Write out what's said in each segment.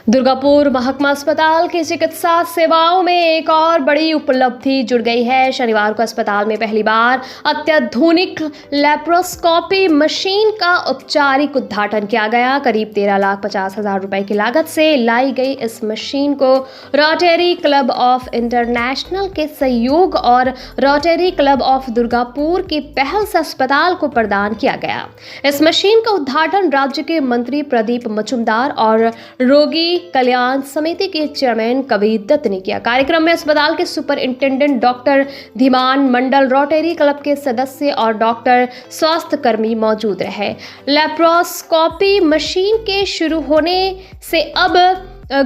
दुर्गापुर महकमा अस्पताल की चिकित्सा सेवाओं में एक और बड़ी उपलब्धि जुड़ गई है। शनिवार को अस्पताल में पहली बार अत्याधुनिक लैप्रोस्कोपी मशीन का औपचारिक उद्घाटन किया गया। करीब 13,50,000 रुपए की लागत से लाई गई इस मशीन को रोटरी क्लब ऑफ इंटरनेशनल के सहयोग और रोटरी क्लब ऑफ दुर्गापुर की पहल से अस्पताल को प्रदान किया गया। इस मशीन का उद्घाटन राज्य के मंत्री प्रदीप मजुमदार और रोगी कल्याण समिति के चेयरमैन कबीर दत्त ने किया। कार्यक्रम में अस्पताल के सुपरिंटेंडेंट डॉक्टर धीमान मंडल, रोटरी क्लब के सदस्य और डॉक्टर स्वास्थ्य कर्मी मौजूद रहे। लैप्रोस्कोपी मशीन के शुरू होने से अब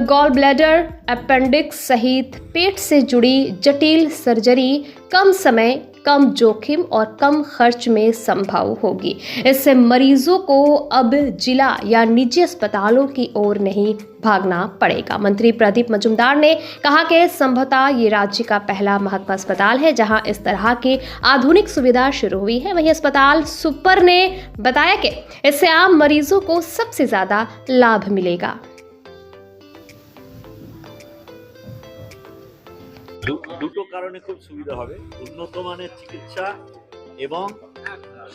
गॉल ब्लैडर, अपेंडिक्स सहित पेट से जुड़ी जटिल सर्जरी कम समय, कम जोखिम और कम खर्च में संभव होगी। इससे मरीजों को अब जिला या निजी अस्पतालों की ओर नहीं भागना पड़ेगा। मंत्री प्रदीप मजुमदार ने कहा कि संभवतः ये राज्य का पहला महकमा अस्पताल है जहां इस तरह की आधुनिक सुविधा शुरू हुई है। वहीं अस्पताल सुपर ने बताया कि इससे आम मरीजों को सबसे ज्यादा लाभ मिलेगा। দুটো কারণে খুব সুবিধা হবে। উন্নত মানের চিকিৎসা এবং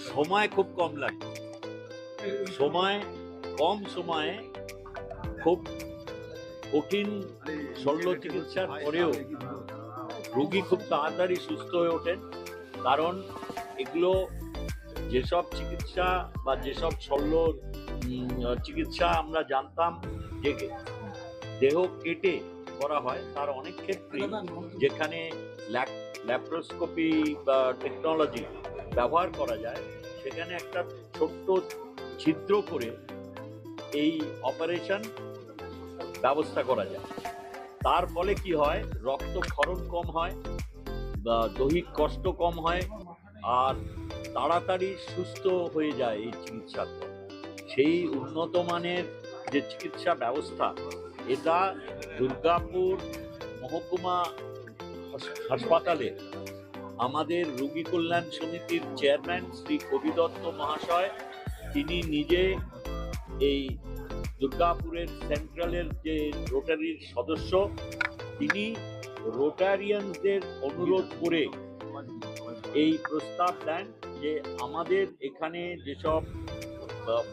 সময় খুব কম লাগবে। কম সময়ে খুব কঠিন শল্য চিকিৎসার পরেও রোগী খুব তাড়াতাড়ি সুস্থ হয়ে ওঠেন। কারণ এগুলো যেসব চিকিৎসা বা যেসব শল্য চিকিৎসা আমরা জানতাম যে দেহ কেটে করা হয়, তার অনেক ক্ষেত্রে যেখানে ল্যাপ্রোস্কোপি বা টেকনোলজি ব্যবহার করা যায়, সেখানে একটা ছোট্ট ছিদ্র করে এই অপারেশন ব্যবস্থা করা যায়। তার ফলে কি হয়, রক্তক্ষরণ কম হয় বা দৈহিক কষ্ট কম হয় আর তাড়াতাড়ি সুস্থ হয়ে যায় এই চিকিৎসার পর। সেই উন্নত মানের যে চিকিৎসা ব্যবস্থা, এটা দুর্গাপুর মহকুমা হাসপাতালে আমাদের রোগী কল্যাণ সমিতির চেয়ারম্যান শ্রী কবীর দত্ত মহাশয়, তিনি নিজে এই দুর্গাপুরের সেন্ট্রালের যে রোটারির সদস্য, তিনি রোটারিয়ানদের অনুরোধ করে এই প্রস্তাব দেন যে আমাদের এখানে যেসব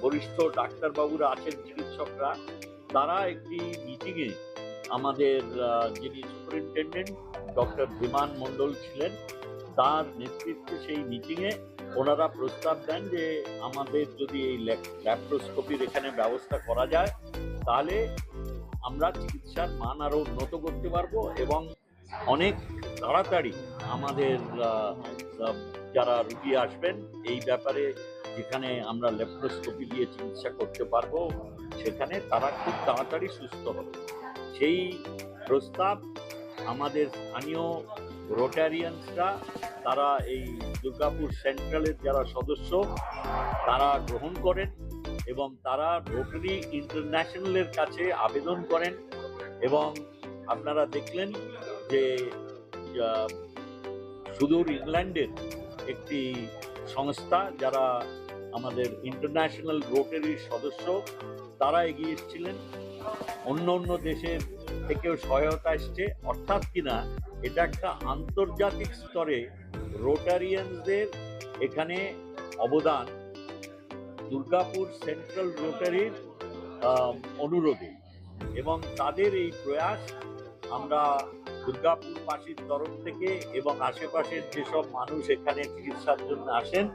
বরিষ্ঠ ডাক্তারবাবুরা আছেন, চিকিৎসকরা, তারা একটি মিটিংয়ে আমাদের যিনি সুপারিনটেন্ডেন্ট ডক্টর ধীমান মণ্ডল ছিলেন, তার নেতৃত্বে সেই মিটিংয়ে ওনারা প্রস্তাব দেন যে আমাদের যদি এই ল্যাপ্রোস্কোপির এখানে ব্যবস্থা করা যায়, তাহলে আমরা চিকিৎসার মান আরও উন্নত করতে পারবো এবং অনেক তাড়াতাড়ি আমাদের যারা রুগী আসবেন এই ব্যাপারে, যেখানে আমরা ল্যাপ্রোস্কোপি দিয়ে চিকিৎসা করতে পারবো, সেখানে তারা খুব তাড়াতাড়ি সুস্থ হবে। সেই প্রস্তাব আমাদের স্থানীয় রোটারিয়ানসরা, তারা এই দুর্গাপুর সেন্ট্রালের যারা সদস্য, তারা গ্রহণ করেন এবং তারা রোটারি ইন্টারন্যাশনালের কাছে আবেদন করেন। এবং আপনারা দেখলেন যে সুদূর ইংল্যান্ডের একটি সংস্থা, যারা আমাদের ইন্টারন্যাশনাল রোটারির সদস্য, তারা এগিয়ে এসেছিলেন। অন্য দেশের থেকেও সহায়তা এসছে। অর্থাৎ কিনা এটা একটা আন্তর্জাতিক স্তরে রোটারিয়ানদের এখানে অবদান দুর্গাপুর সেন্ট্রাল রোটারির অনুরোধে, এবং তাদের এই প্রয়াস আমরা দুর্গাপুরবাসীর তরফ থেকে এবং আশেপাশের যেসব মানুষ এখানে চিকিৎসার জন্য আসেন,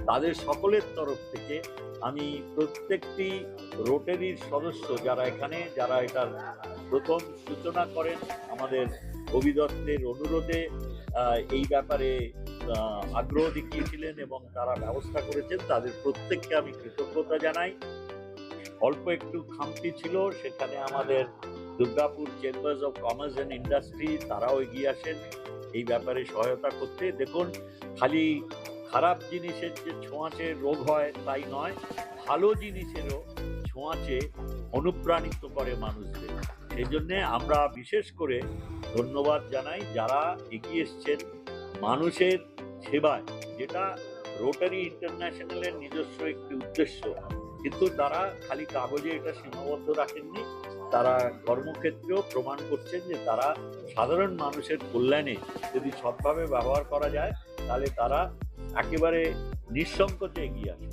তাদের সকলের তরফ থেকে আমি প্রত্যেকটি রোটারির সদস্য যারা এটার প্রথম সূচনা করেন, আমাদের কবীর দত্তের অনুরোধে এই ব্যাপারে আগ্রহ দেখিয়েছিলেন এবং তারা ব্যবস্থা করেছেন, তাদের প্রত্যেককে আমি কৃতজ্ঞতা জানাই। অল্প একটু খামতি ছিল, সেখানে আমাদের Durgapur chambers of commerce and industry, তারাও এগিয়ে আসেন এই ব্যাপারে সহায়তা করতে। দেখুন, খালি খারাপ জিনিসের যে ছোঁয়াচে রোগ হয় তাই নয়, ভালো জিনিসেরও ছোঁয়াচে অনুপ্রাণিত করে মানুষদের। সেই জন্যে আমরা বিশেষ করে ধন্যবাদ জানাই যারা এগিয়ে এসছেন মানুষের সেবায়, যেটা রোটারি ইন্টারন্যাশনালের নিজস্ব একটি উদ্দেশ্য। কিন্তু তারা খালি কাগজে এটা সীমাবদ্ধ রাখেননি, তারা কর্মক্ষেত্রেও প্রমাণ করছেন যে তারা সাধারণ মানুষের কল্যাণে যদি সৎভাবে ব্যবহার করা যায় তাহলে তারা একেবারে নিঃসংকোচে এগিয়ে আসে।